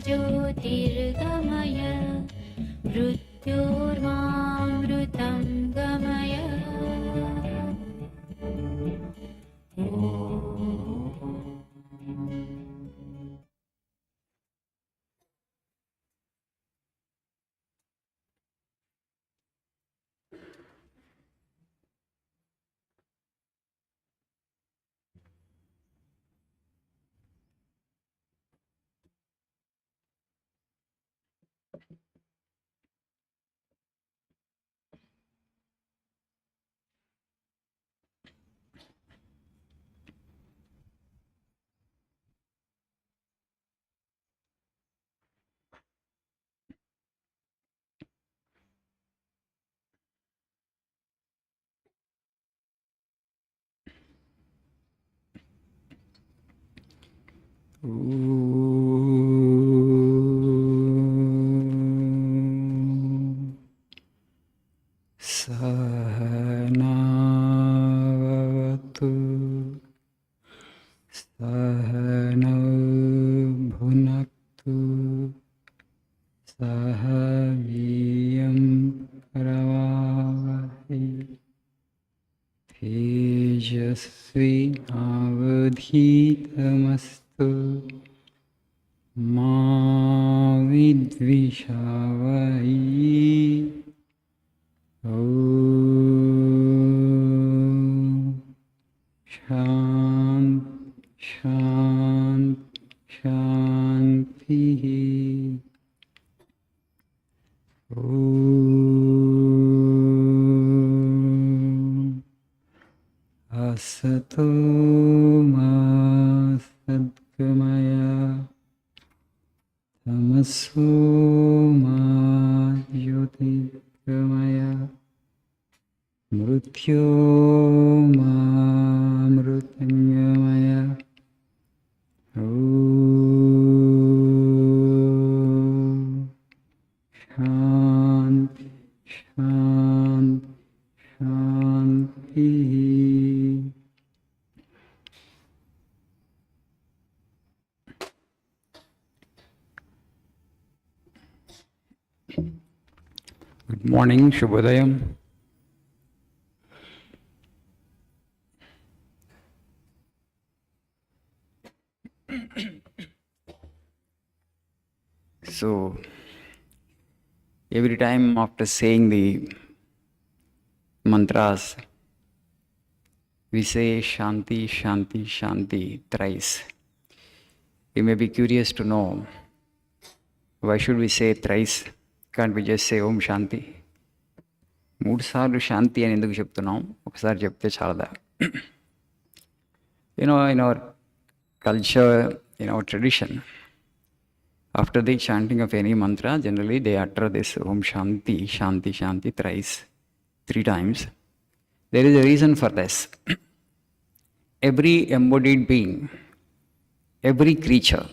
ज्योतिर्गमय मृत्योर्मामृतं गमय। सहनावतु सहनौ भुनक्तु सह वीर्यं करवावहै तेजस्वी नावधीतमस्तु मा विद्विषावहै। शांति असतो मा सद्गमय तमसो मा ज्योतिर्गमय मृत्योर्मामृतंगमय। शांति शांति शांति। Good morning, Shubhodayam. So, every time after saying the mantras, we say Shanti, Shanti, Shanti thrice. You may be curious to know, why should we say thrice? Can't we just say Om Shanti? మూడు సార్లు శాంతి అని ఎందుకు చెప్తున్నాం? ఒకసారి చెప్తే చాలదా? In our culture, in our tradition, after the chanting of any mantra, generally they utter this Om Shanti, Shanti, Shanti thrice, 3 times. There is a reason for this. Every embodied being, every creature,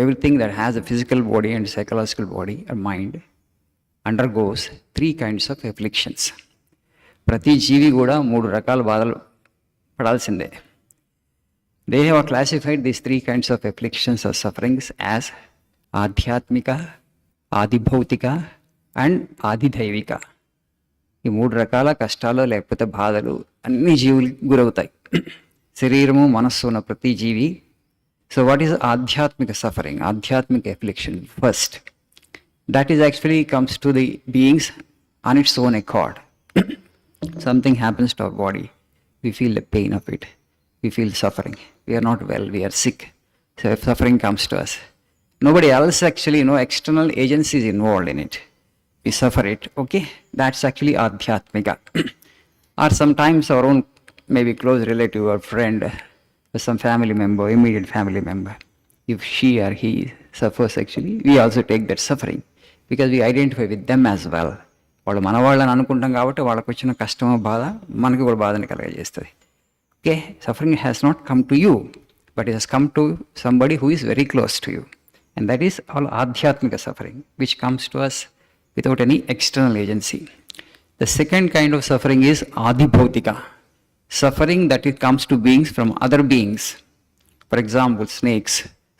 everything that has a physical body and psychological body or mind undergoes 3 kinds of afflictions. ప్రతి జీవి కూడా 3 రకాల బాధలు పడాల్సిందే. They have classified these 3 kinds of afflictions or sufferings as ఆధ్యాత్మిక, ఆదిభౌతిక and ఆదిదైవిక. ఈ 3 రకాల కష్టాలు లేకపోతే బాధలు అన్ని జీవులకు గురవుతాయి, శరీరము మనస్సు ఉన్న ప్రతి జీవి. సో వాట్ ఈస్ ఆధ్యాత్మిక సఫరింగ్, ఆధ్యాత్మిక affliction? First, that is actually comes to the beings on its own accord. Something happens to our body, we feel the pain of it, we feel suffering, we are not well, we are sick. So if suffering comes to us, nobody else actually, external agencies involved in it, we suffer it, okay, that's actually adhyatmika. Or sometimes our own maybe close relative or friend or some family member, immediate family member, if she or he suffers, actually we also take that suffering because we identify with them as well. వాళ్ళు మన వాళ్ళని అనుకుంటాం కాబట్టి వాళ్ళకు వచ్చిన కష్టమో బాధ మనకి కూడా బాధని కలగజేస్తుంది. Okay, suffering has not come to you, but it has come to somebody who is very close to you, and that is all ఆధ్యాత్మిక suffering which comes to us without any external agency. The second kind of suffering is adibhautika, suffering that it comes to beings from other beings. For example, snakes,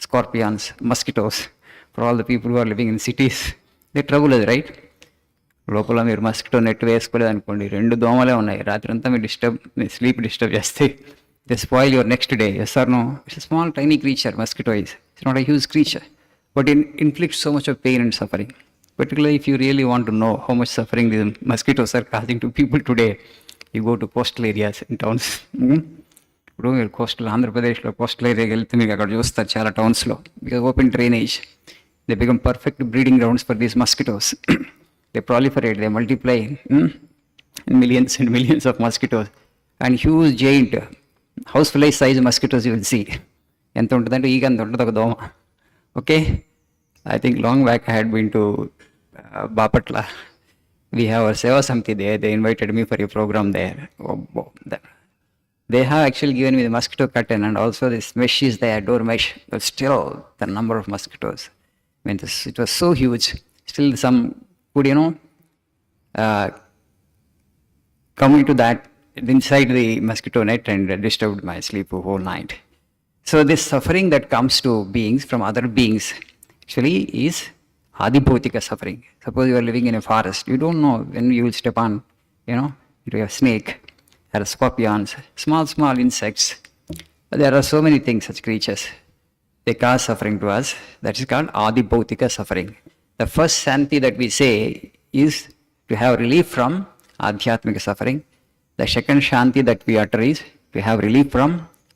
scorpions, mosquitoes, for all the people who are living in cities. Their trouble is, right? లోపల మీరు mosquito net వేసుకోలేదు అనుకోండి, 2 దోమలే ఉన్నాయి, రాత్రి అంతా మీ sleep disturb చేస్తే they spoil your next day. Yes or no? It's small tiny creature. Mosquito it's not a huge creature, but it inflicts so much of pain and suffering. Particularly if you really want to know how much suffering these mosquitoes are causing to people today, you go to coastal areas in towns. ఇప్పుడు మీరు coastal ఆంధ్రప్రదేశ్లో coastal ఏరియాకి వెళ్తే మీకు అక్కడ చూస్తారు చాలా టౌన్స్లో, because open drainage, they become perfect breeding grounds for these mosquitoes. They proliferate, they multiply in millions and millions of mosquitoes, and huge giant housefly size mosquitoes you will see. ఎంత ఉంటుందంటే ఈగ అంత ఉంటుంది ఒక దోమ. Okay, I think long back I had been to Bapatla. We have our Seva Samiti there. They invited me for a program there. They have actually given me the mosquito curtain, and also this mesh is there, door mesh. But still, the number of mosquitoes, I mean, it was so huge. Still, some could, come into that inside the mosquito net and disturbed my sleep the whole night. So this suffering that comes to beings from other beings actually is adibhautika suffering. Suppose you are living in a forest, you don't know when you will step on, into a snake or scorpions, small insects. There are so many things, such creatures. They cause suffering to us. That is called adibhautika suffering. The first shanti that we say is to have relief from adhyatmika suffering. The second shanti that we utter is to have relief from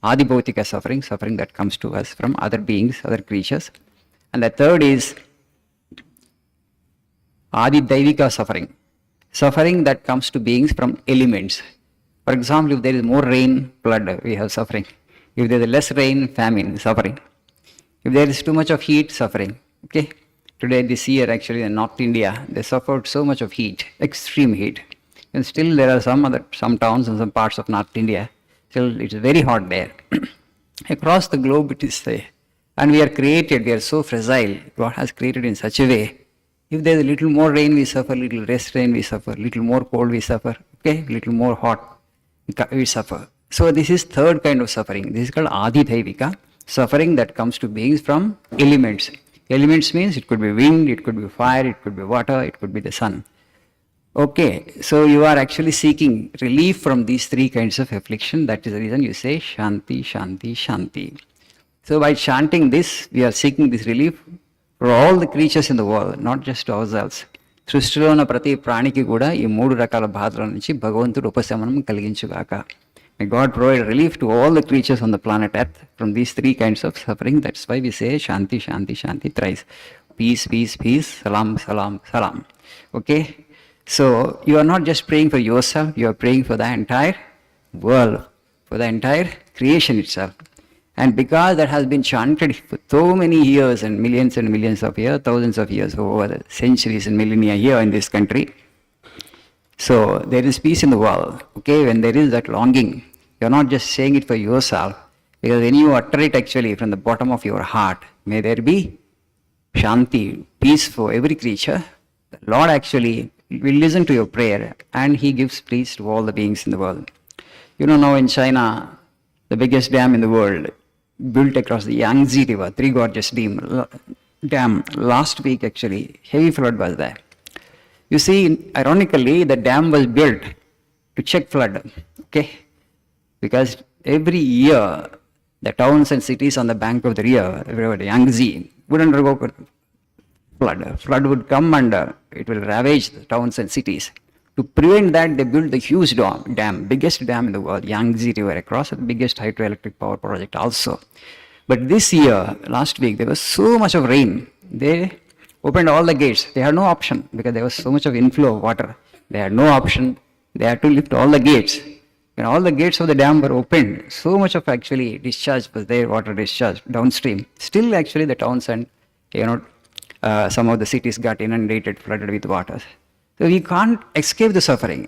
adibhautika suffering, suffering that comes to us from other beings, other creatures. And the third is adidaivika suffering, suffering that comes to beings from elements. For example, if there is more rain, flood, we have suffering. If there is less rain, famine, suffering. If there is too much of heat, suffering. Okay? Today, this year, actually, in North India, they suffered so much of heat, extreme heat. And still, there are some towns and some parts of North India, still it's very hot there. Across the globe, it is there. And we are so fragile. God has created in such a way. If there is a little more rain, we suffer, little less rain, we suffer, little more cold, we suffer, okay, little more hot, we suffer. So this is third kind of suffering. This is called adidhaivika, suffering that comes to beings from elements. Elements means it could be wind, it could be fire, it could be water, it could be the sun. Okay, so you are actually seeking relief from these 3 kinds of affliction. That is the reason you say Shanti, Shanti, Shanti. So by chanting this, we are seeking this relief for all the creatures in the world, not just ourselves. సృష్టిలో ఉన్న ప్రతి ప్రాణికి కూడా ఈ 3 రకాల బాధల నుంచి భగవంతుడు ఉపశమనం కలిగించుగాక. May God provide relief to all the creatures on the planet Earth from these 3 kinds of suffering. That's why we say Shanti, Shanti, Shanti thrice. Peace, peace, peace. Salam, salam, salam. Okay? So you are not just praying for yourself, you are praying for the entire world, for the entire creation itself. And because that has been chanted for so many years and millions of years, thousands of years, over the centuries and millennia here in this country, so there is peace in the world. Okay, when there is that longing, you are not just saying it for yourself, because when you utter it actually from the bottom of your heart, may there be Shanti, peace for every creature. The Lord actually will listen to your prayer and He gives peace to all the beings in the world. Now in China, the biggest dam in the world, built across the Yangtze River, 3 Gorges Dam. Last week actually, heavy flood was there. You see, ironically, the dam was built to check flood, okay? Because every year, the towns and cities on the bank of the river, the Yangtze, would undergo flood. Flood would come and it will ravage the towns and cities. To prevent that, they built the huge dam, biggest dam in the world, Yangtze River across, the biggest hydroelectric power project also. But this year, last week, there was so much of rain. They opened all the gates. They had no option because there was so much of inflow of water. They had no option. They had to lift all the gates. When all the gates of the dam were opened, so much of actually discharge was there, water discharge downstream. Still actually the towns and some of the cities got inundated, flooded with water. So we can't escape the suffering.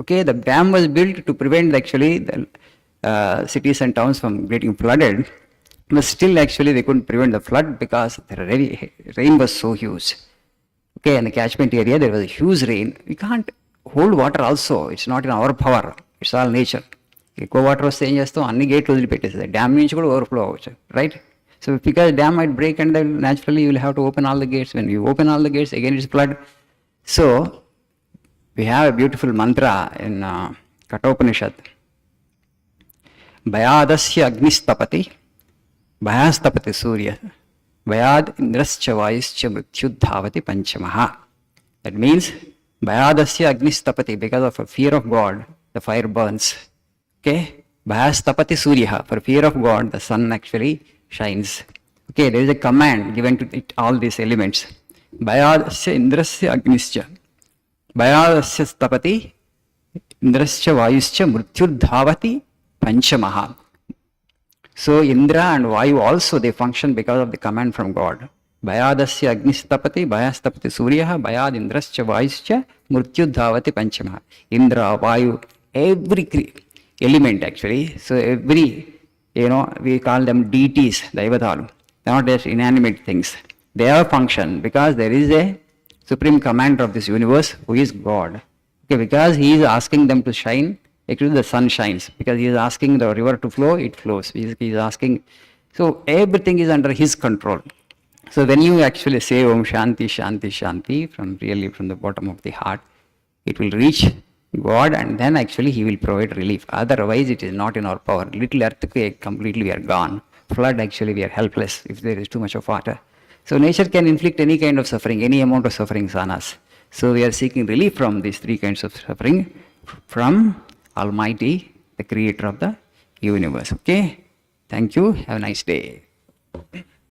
Okay, the dam was built to prevent actually the cities and towns from getting flooded. But still actually they couldn't prevent the flood because the rain was so huge. Okay, in the catchment area there was a huge rain. We can't hold water also. It's not in our power. It's all nature. ఎక్కువ water వస్తే ఏం చేస్తాం, అన్ని గేట్లు వదిలిపెట్టేస్తుంది, dam నుంచి కూడా overflow అవ్వచ్చు, right? So because dam might break, and then naturally you will have to open all the gates. When you open all the gates, again it's flood. So we have a beautiful mantra in Kathopanishad. Bhayadasya agnistapati, bhayastapati surya, bhayad indrascha vayuscha mrityudhavati panchamaha. That means, bhayadasya agnistapati, because of a fear of God, the fire burns. Okay? Bhayastapati surya, for fear of God, the sun actually shines. Okay, there is a command given to it, all these elements. Bhayadasya indrasya agnischa, bhayadasya stapati, indrascha vayuscha mrityudhavati panchamaha. So Indra and Vayu also, they function because of the command from God. Bhayadasya agnistapati, bhayastapati suryaha, bhayad indrascha vayuscha mrityudhavati panchamaha. Indra, Vayu, every element actually. So every, we call them deities, Daivatalu. They are not just inanimate things. They have function because there is a supreme commander of this universe who is God. Okay, because he is asking them to shine, actually the sun shines. Because he is asking the river to flow, it flows. He is asking, so everything is under his control. So when you actually say Om Shanti, Shanti, Shanti, from the bottom of the heart, it will reach God, and then actually he will provide relief. Otherwise it is not in our power. Little earthquake, completely we are gone. Flood, actually we are helpless if there is too much of water. So nature can inflict any kind of suffering, any amount of sufferings on us. So we are seeking relief from these three kinds of suffering from Almighty, the creator of the universe. Okay? Thank you. Have a nice day.